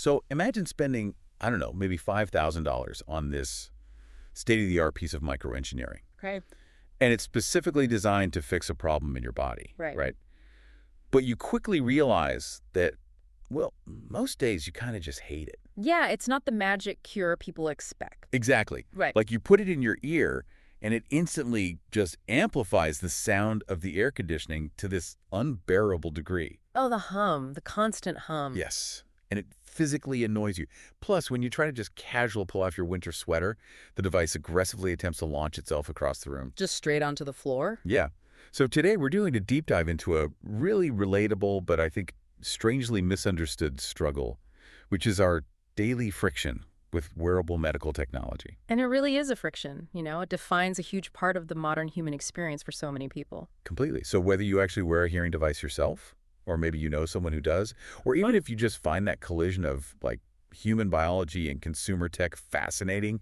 So imagine spending, I don't know, maybe $5,000 on this state-of-the-art piece of microengineering. Okay. And it's specifically designed to fix a problem in your body, Right. right? But you quickly realize that, well, most days you kind of just hate it. Yeah, it's not the magic cure people expect. Exactly. Right. Like you put it in your ear, and it instantly just amplifies the sound of the air conditioning to this unbearable degree. Oh, the hum, the constant hum. Yes. And it physically annoys you. Plus, when you try to just casual pull off your winter sweater, the device aggressively attempts to launch itself across the room. Just straight onto the floor? Yeah. So today we're doing a deep dive into a really relatable, but I think strangely misunderstood struggle, which is our daily friction with wearable medical technology. And it really is a friction, it defines a huge part of the modern human experience for so many people. Completely. So whether you actually wear a hearing device yourself, or maybe you know someone who does, or even if you just find that collision of like human biology and consumer tech fascinating,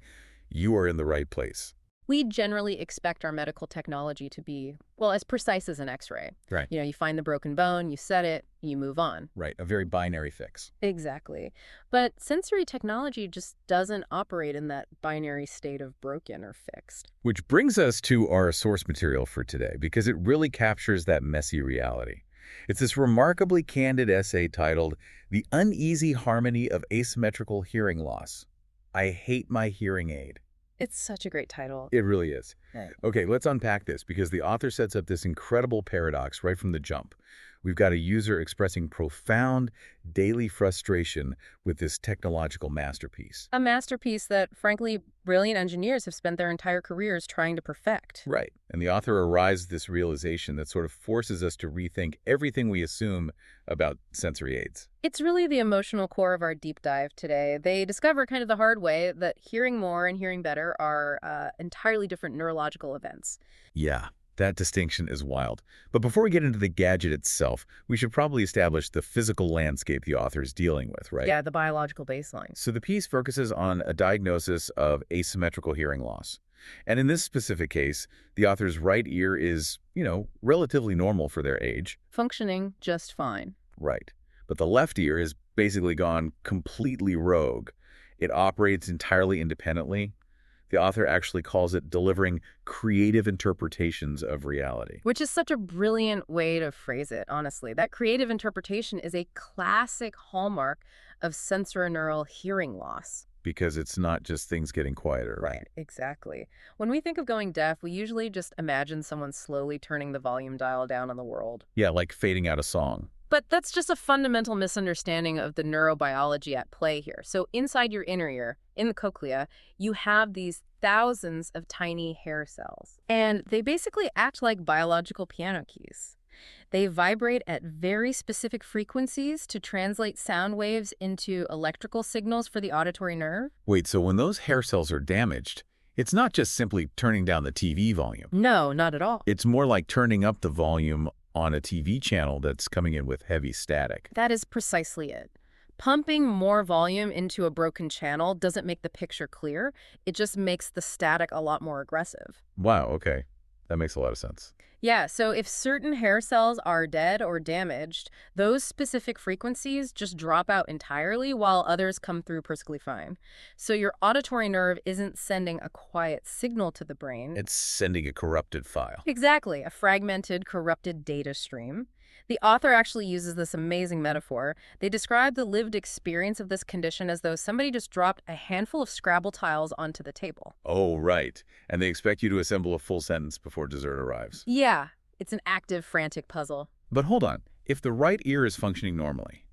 you are in the right place. We generally expect our medical technology to be, well, as precise as an X-ray. Right. You find the broken bone, you set it, you move on. Right. A very binary fix. Exactly. But sensory technology just doesn't operate in that binary state of broken or fixed. Which brings us to our source material for today, because it really captures that messy reality. It's this remarkably candid essay titled "The Uneasy Harmony of Asymmetrical Hearing Loss. I Hate My Hearing Aid." It's such a great title. It really is. Right. Okay, let's unpack this, because the author sets up this incredible paradox right from the jump. We've got a user expressing profound daily frustration with this technological masterpiece. A masterpiece that, frankly, brilliant engineers have spent their entire careers trying to perfect. Right. And the author arrives at this realization that sort of forces us to rethink everything we assume about sensory aids. It's really the emotional core of our deep dive today. They discover kind of the hard way that hearing more and hearing better are entirely different neurological events. Yeah. That distinction is wild. But before we get into the gadget itself, we should probably establish the physical landscape the author is dealing with, right? Yeah, the biological baseline. So the piece focuses on a diagnosis of asymmetrical hearing loss. And in this specific case, the author's right ear is, relatively normal for their age. Functioning just fine. Right. But the left ear has basically gone completely rogue. It operates entirely independently. The author actually calls it delivering creative interpretations of reality. Which is such a brilliant way to phrase it, honestly. That creative interpretation is a classic hallmark of sensorineural hearing loss. Because it's not just things getting quieter, right? Exactly. When we think of going deaf, we usually just imagine someone slowly turning the volume dial down on the world. Yeah, like fading out a song. But that's just a fundamental misunderstanding of the neurobiology at play here. So inside your inner ear, in the cochlea, you have these thousands of tiny hair cells. And they basically act like biological piano keys. They vibrate at very specific frequencies to translate sound waves into electrical signals for the auditory nerve. Wait, so when those hair cells are damaged, it's not just simply turning down the TV volume. No, not at all. It's more like turning up the volume on a TV channel that's coming in with heavy static. That is precisely it. Pumping more volume into a broken channel doesn't make the picture clear. It just makes the static a lot more aggressive. Wow, okay. That makes a lot of sense. Yeah, so if certain hair cells are dead or damaged, those specific frequencies just drop out entirely while others come through perfectly fine. So your auditory nerve isn't sending a quiet signal to the brain. It's sending a corrupted file. Exactly, a fragmented, corrupted data stream. The author actually uses this amazing metaphor. They describe the lived experience of this condition as though somebody just dropped a handful of Scrabble tiles onto the table. Oh, right. And they expect you to assemble a full sentence before dessert arrives. Yeah, it's an active, frantic puzzle. But hold on. If the right ear is functioning normally,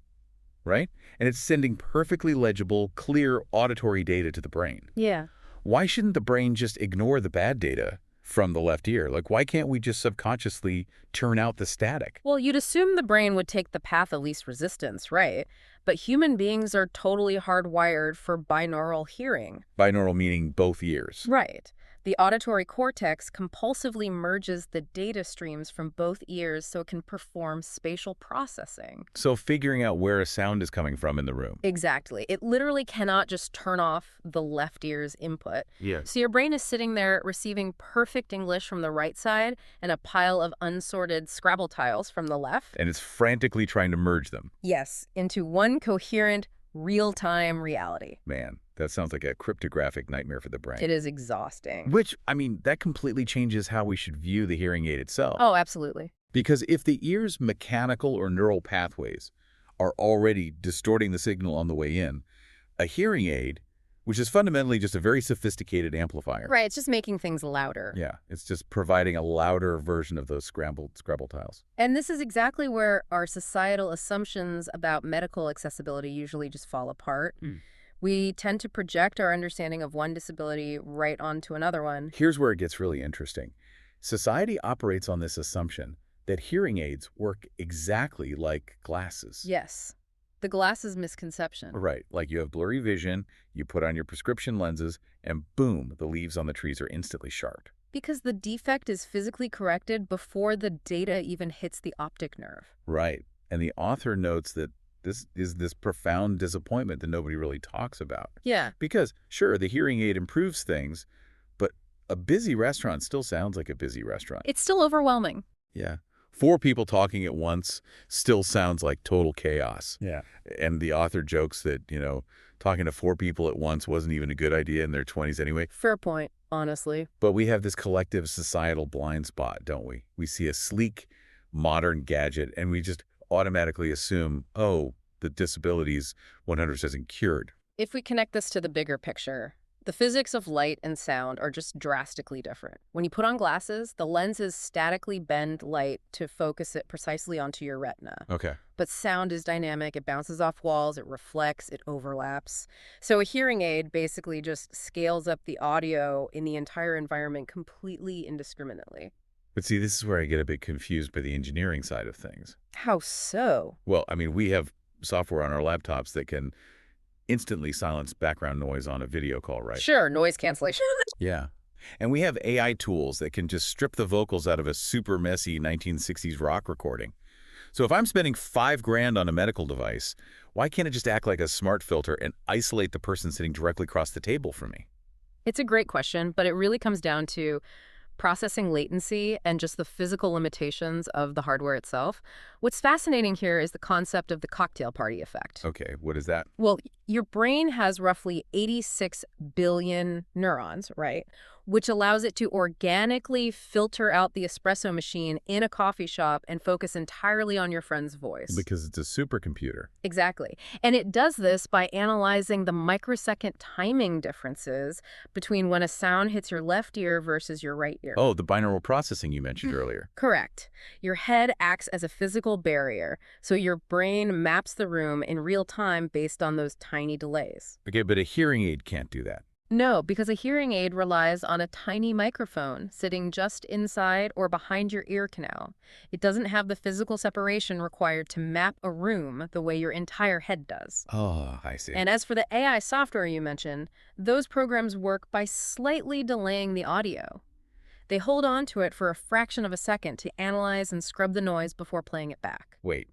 right? And it's sending perfectly legible, clear auditory data to the brain. Yeah. Why shouldn't the brain just ignore the bad data from the left ear? Like, why can't we just subconsciously turn out the static? Well, you'd assume the brain would take the path of least resistance, right? But human beings are totally hardwired for binaural hearing. Binaural meaning both ears. Right. The auditory cortex compulsively merges the data streams from both ears so it can perform spatial processing. So figuring out where a sound is coming from in the room. Exactly. It literally cannot just turn off the left ear's input. Yeah. So your brain is sitting there receiving perfect English from the right side and a pile of unsorted Scrabble tiles from the left. And it's frantically trying to merge them. Yes, into one coherent, real-time reality. Man, that sounds like a cryptographic nightmare for the brain. It is exhausting. Which, I mean, that completely changes how we should view the hearing aid itself. Oh, absolutely. Because if the ear's mechanical or neural pathways are already distorting the signal on the way in, a hearing aid, which is fundamentally just a very sophisticated amplifier. Right, it's just making things louder. Yeah, it's just providing a louder version of those scrambled Scrabble tiles. And this is exactly where our societal assumptions about medical accessibility usually just fall apart. We tend to project our understanding of one disability right onto another one. Here's where it gets really interesting. Society operates on this assumption that hearing aids work exactly like glasses. Yes, the glasses misconception. Right, like you have blurry vision, you put on your prescription lenses, and boom, the leaves on the trees are instantly sharp. Because the defect is physically corrected before the data even hits the optic nerve. Right, and the author notes that this is this profound disappointment that nobody really talks about. Yeah. Because, sure, the hearing aid improves things, but a busy restaurant still sounds like a busy restaurant. It's still overwhelming. Yeah. 4 people talking at once still sounds like total chaos. Yeah. And the author jokes that, talking to 4 people at once wasn't even a good idea in their 20s anyway. Fair point, honestly. But we have this collective societal blind spot, don't we? We see a sleek, modern gadget, and we just automatically assume, oh, the disability's 100% cured. If we connect this to the bigger picture, the physics of light and sound are just drastically different. When you put on glasses, the lenses statically bend light to focus it precisely onto your retina. Okay. But sound is dynamic. It bounces off walls, it reflects, it overlaps. So a hearing aid basically just scales up the audio in the entire environment completely indiscriminately. But see, this is where I get a bit confused by the engineering side of things. How so? Well, I mean, we have software on our laptops that can instantly silence background noise on a video call, right? Sure, noise cancellation. Yeah. And we have AI tools that can just strip the vocals out of a super messy 1960s rock recording. So if I'm spending $5,000 on a medical device, why can't it just act like a smart filter and isolate the person sitting directly across the table from me? It's a great question, but it really comes down to processing latency and just the physical limitations of the hardware itself. What's fascinating here is the concept of the cocktail party effect. Okay, what is that? Well, your brain has roughly 86 billion neurons, right? Which allows it to organically filter out the espresso machine in a coffee shop and focus entirely on your friend's voice. Because it's a supercomputer. Exactly. And it does this by analyzing the microsecond timing differences between when a sound hits your left ear versus your right ear. Oh, the binaural processing you mentioned earlier. Correct. Your head acts as a physical barrier, so your brain maps the room in real time based on those tiny delays. Okay, but a hearing aid can't do that. No, because a hearing aid relies on a tiny microphone sitting just inside or behind your ear canal. It doesn't have the physical separation required to map a room the way your entire head does. Oh, I see. And as for the AI software you mentioned, those programs work by slightly delaying the audio. They hold on to it for a fraction of a second to analyze and scrub the noise before playing it back. Wait,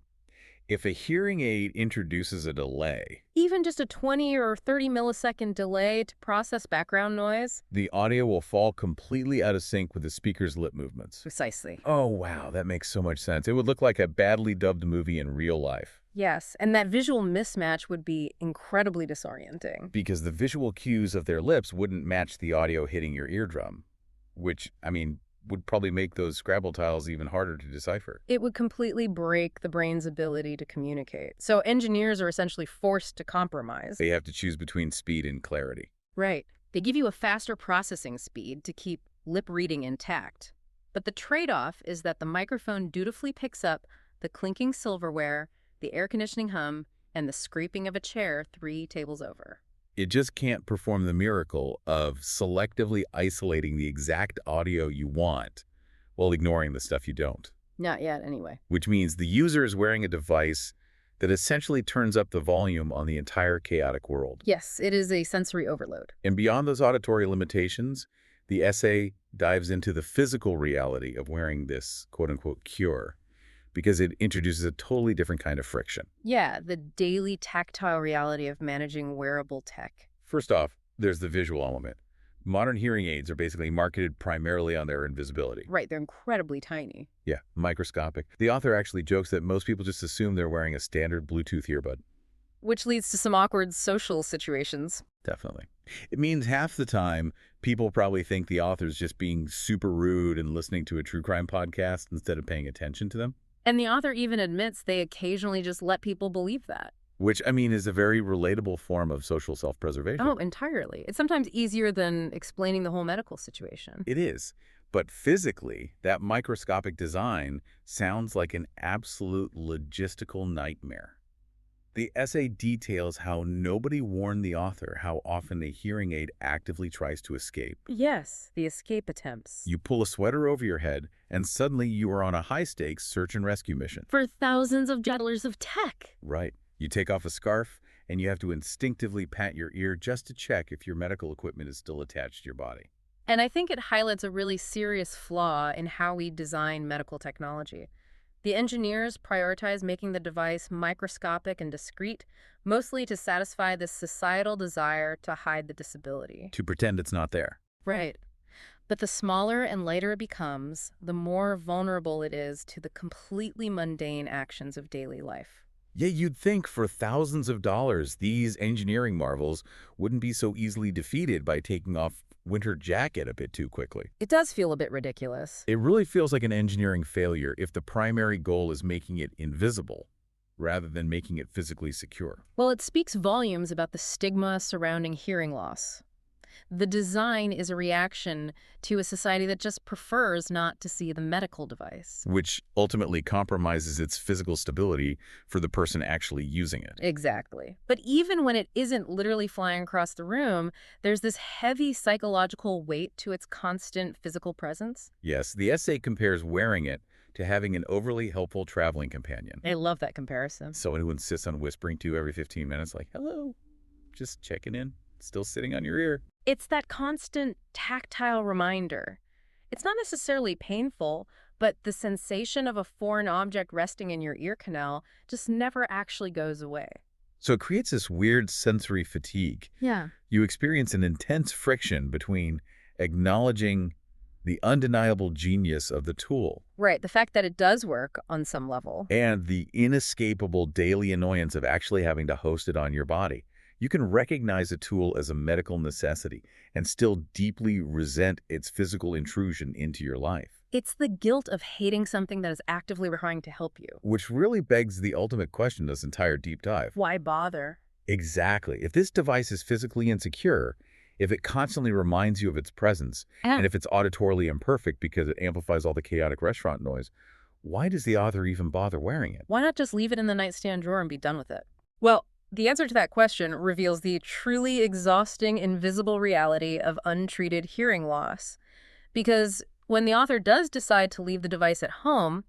if a hearing aid introduces a delay, Even just a 20 or 30 millisecond delay to process background noise? the audio will fall completely out of sync with the speaker's lip movements. Precisely. Oh, wow, that makes so much sense. It would look like a badly dubbed movie in real life. Yes, and that visual mismatch would be incredibly disorienting. Because the visual cues of their lips wouldn't match the audio hitting your eardrum, which, I mean, would probably make those Scrabble tiles even harder to decipher. It would completely break the brain's ability to communicate. So engineers are essentially forced to compromise. They have to choose between speed and clarity. Right. They give you a faster processing speed to keep lip reading intact. But the trade-off is that the microphone dutifully picks up the clinking silverware, the air conditioning hum, and the scraping of a chair 3 tables over. It just can't perform the miracle of selectively isolating the exact audio you want while ignoring the stuff you don't. Not yet, anyway. Which means the user is wearing a device that essentially turns up the volume on the entire chaotic world. Yes, it is a sensory overload. And beyond those auditory limitations, the essay dives into the physical reality of wearing this quote-unquote cure, because it introduces a totally different kind of friction. Yeah, the daily tactile reality of managing wearable tech. First off, there's the visual element. Modern hearing aids are basically marketed primarily on their invisibility. Right, they're incredibly tiny. Yeah, microscopic. The author actually jokes that most people just assume they're wearing a standard Bluetooth earbud. which leads to some awkward social situations. Definitely. It means half the time, people probably think the author's just being super rude and listening to a true crime podcast instead of paying attention to them. And the author even admits they occasionally just let people believe that. Which, I mean, is a very relatable form of social self-preservation. Oh, entirely. It's sometimes easier than explaining the whole medical situation. It is. But physically, that microscopic design sounds like an absolute logistical nightmare. The essay details how nobody warned the author how often a hearing aid actively tries to escape. Yes, the escape attempts. You pull a sweater over your head, and suddenly you are on a high-stakes search and rescue mission. For thousands of dollars of tech. Right. You take off a scarf, and you have to instinctively pat your ear just to check if your medical equipment is still attached to your body. And I think it highlights a really serious flaw in how we design medical technology. The engineers prioritize making the device microscopic and discreet, mostly to satisfy this societal desire to hide the disability. To pretend it's not there. Right. But the smaller and lighter it becomes, the more vulnerable it is to the completely mundane actions of daily life. Yeah, you'd think for thousands of dollars, these engineering marvels wouldn't be so easily defeated by taking off winter jacket a bit too quickly. It does feel a bit ridiculous. It really feels like an engineering failure if the primary goal is making it invisible rather than making it physically secure. Well, it speaks volumes about the stigma surrounding hearing loss. The design is a reaction to a society that just prefers not to see the medical device. Which ultimately compromises its physical stability for the person actually using it. Exactly. But even when it isn't literally flying across the room, there's this heavy psychological weight to its constant physical presence. Yes, the essay compares wearing it to having an overly helpful traveling companion. I love that comparison. Someone who insists on whispering to you every 15 minutes like, hello, just checking in, still sitting on your ear. It's that constant tactile reminder. It's not necessarily painful, but the sensation of a foreign object resting in your ear canal just never actually goes away. So it creates this weird sensory fatigue. Yeah. You experience an intense friction between acknowledging the undeniable genius of the tool Right, the fact that it does work on some level. and the inescapable daily annoyance of actually having to host it on your body. You can recognize a tool as a medical necessity and still deeply resent its physical intrusion into your life. It's the guilt of hating something that is actively trying to help you. Which really begs the ultimate question of this entire deep dive. Why bother? Exactly. If this device is physically insecure, if it constantly reminds you of its presence, and if it's auditorily imperfect because it amplifies all the chaotic restaurant noise, why does the author even bother wearing it? Why not just leave it in the nightstand drawer and be done with it? Well, the answer to that question reveals the truly exhausting, invisible reality of untreated hearing loss. Because when the author does decide to leave the device at home,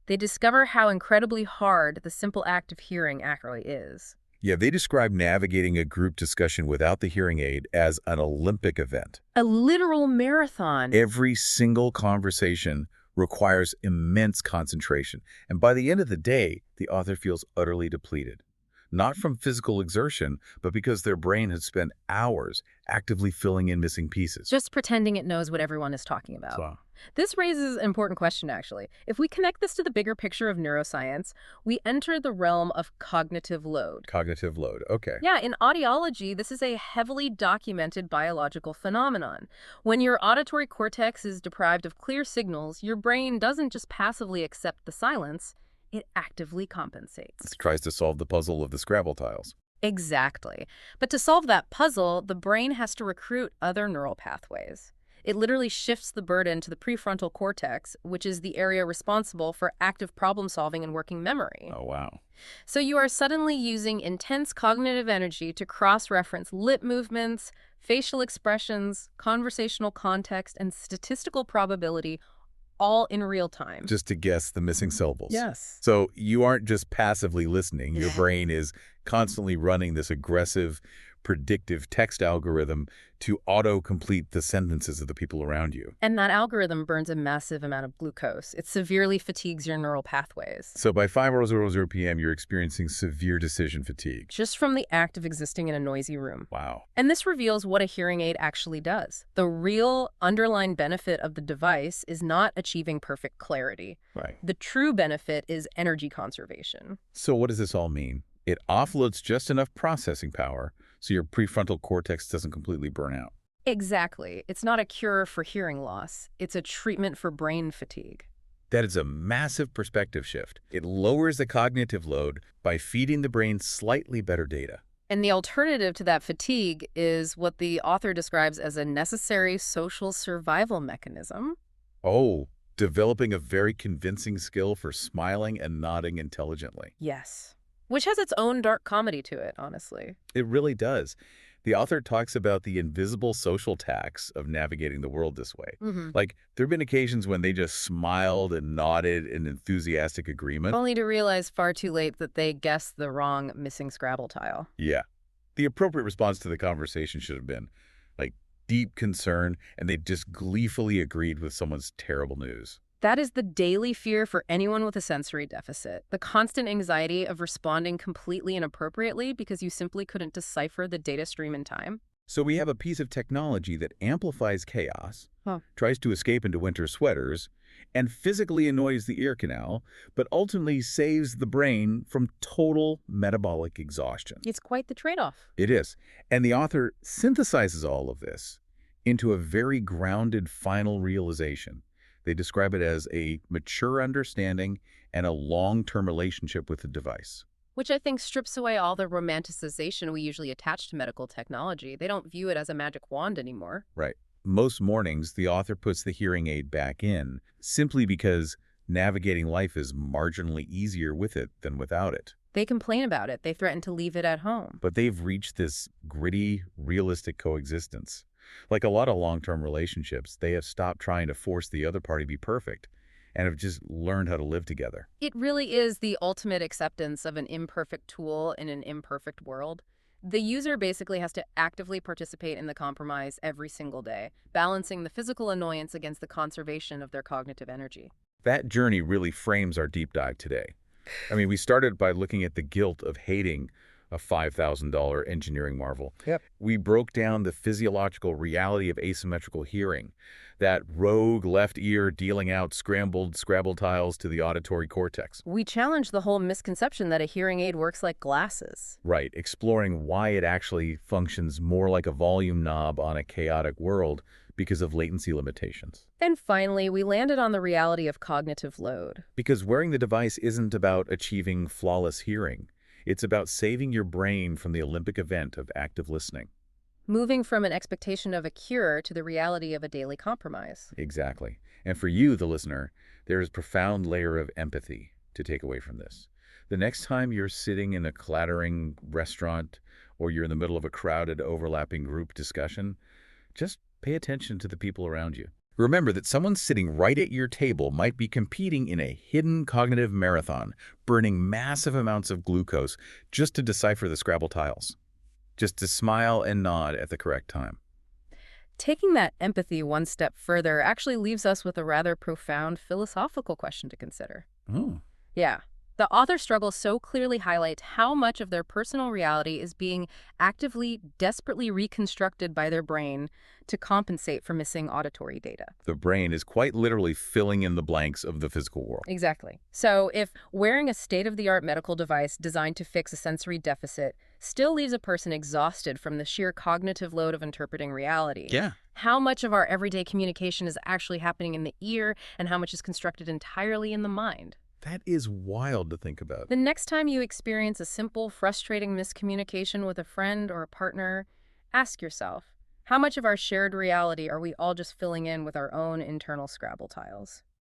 they discover how incredibly hard the simple act of hearing actually is. Yeah, they describe navigating a group discussion without the hearing aid as an Olympic event. A literal marathon. Every single conversation requires immense concentration, and by the end of the day, the author feels utterly depleted. Not from physical exertion, but because their brain has spent hours actively filling in missing pieces. Just pretending it knows what everyone is talking about. So, This raises an important question, actually. If we connect this to the bigger picture of neuroscience, we enter the realm of cognitive load. cognitive load. Okay. Yeah, in audiology, this is a heavily documented biological phenomenon. When your auditory cortex is deprived of clear signals, your brain doesn't just passively accept the silence, it actively compensates. It tries to solve the puzzle of the Scrabble tiles. Exactly. But to solve that puzzle, the brain has to recruit other neural pathways. It literally shifts the burden to the prefrontal cortex, which is the area responsible for active problem solving and working memory. Oh, wow. So you are suddenly using intense cognitive energy to cross-reference lip movements, facial expressions, conversational context, and statistical probability all in real time. Just to guess the missing syllables. Yes. So you aren't just passively listening. Your brain is constantly running this aggressive, predictive text algorithm to auto-complete the sentences of the people around you. And that algorithm burns a massive amount of glucose. It severely fatigues your neural pathways. So by 5:00 p.m., you're experiencing severe decision fatigue. Just from the act of existing in a noisy room. Wow. And this reveals what a hearing aid actually does. The real underlying benefit of the device is not achieving perfect clarity. Right. The true benefit is energy conservation. So what does this all mean? It offloads just enough processing power so your prefrontal cortex doesn't completely burn out. Exactly. It's not a cure for hearing loss. It's a treatment for brain fatigue. That is a massive perspective shift. It lowers the cognitive load by feeding the brain slightly better data. And the alternative to that fatigue is what the author describes as a necessary social survival mechanism. Oh, developing a very convincing skill for smiling and nodding intelligently. Yes. Which has its own dark comedy to it, honestly. It really does. The author talks about the invisible social tax of navigating the world this way. Like, there have been occasions when they just smiled and nodded in enthusiastic agreement. Only to realize far too late that they guessed the wrong missing Scrabble tile. Yeah. The appropriate response to the conversation should have been, like, deep concern, and they just gleefully agreed with someone's terrible news. That is the daily fear for anyone with a sensory deficit. The constant anxiety of responding completely inappropriately because you simply couldn't decipher the data stream in time. So we have a piece of technology that amplifies chaos, Huh. tries to escape into winter sweaters, and physically annoys the ear canal, but ultimately saves the brain from total metabolic exhaustion. It's quite the trade-off. It is. And the author synthesizes all of this into a very grounded final realization. They describe it as a mature understanding and a long-term relationship with the device. Which I think strips away all the romanticization we usually attach to medical technology. They don't view it as a magic wand anymore. Right. Most mornings, the author puts the hearing aid back in simply because navigating life is marginally easier with it than without it. They complain about it. They threaten to leave it at home. But they've reached this gritty, realistic coexistence. Like a lot of long-term relationships, they have stopped trying to force the other party to be perfect and have just learned how to live together. It really is the ultimate acceptance of an imperfect tool in an imperfect world. The user basically has to actively participate in the compromise every single day, balancing the physical annoyance against the conservation of their cognitive energy. That journey really frames our deep dive today. I mean, we started by looking at the guilt of hating a $5,000 engineering marvel. Yep. We broke down the physiological reality of asymmetrical hearing, that rogue left ear dealing out scrambled Scrabble tiles to the auditory cortex. We challenge the whole misconception that a hearing aid works like glasses. Right, exploring why it actually functions more like a volume knob on a chaotic world because of latency limitations. And finally, we landed on the reality of cognitive load. Because wearing the device isn't about achieving flawless hearing. It's about saving your brain from the Olympic event of active listening. Moving from an expectation of a cure to the reality of a daily compromise. Exactly. And for you, the listener, there is a profound layer of empathy to take away from this. The next time you're sitting in a clattering restaurant or you're in the middle of a crowded, overlapping group discussion, just pay attention to the people around you. Remember that someone sitting right at your table might be competing in a hidden cognitive marathon, burning massive amounts of glucose just to decipher the Scrabble tiles, just to smile and nod at the correct time. Taking that empathy one step further actually leaves us with a rather profound philosophical question to consider. Oh. Yeah. The author's struggle so clearly highlights how much of their personal reality is being actively, desperately reconstructed by their brain to compensate for missing auditory data. The brain is quite literally filling in the blanks of the physical world. Exactly. So if wearing a state-of-the-art medical device designed to fix a sensory deficit still leaves a person exhausted from the sheer cognitive load of interpreting reality, Yeah. how much of our everyday communication is actually happening in the ear and how much is constructed entirely in the mind? That is wild to think about. The next time you experience a simple, frustrating miscommunication with a friend or a partner, ask yourself, how much of our shared reality are we all just filling in with our own internal Scrabble tiles?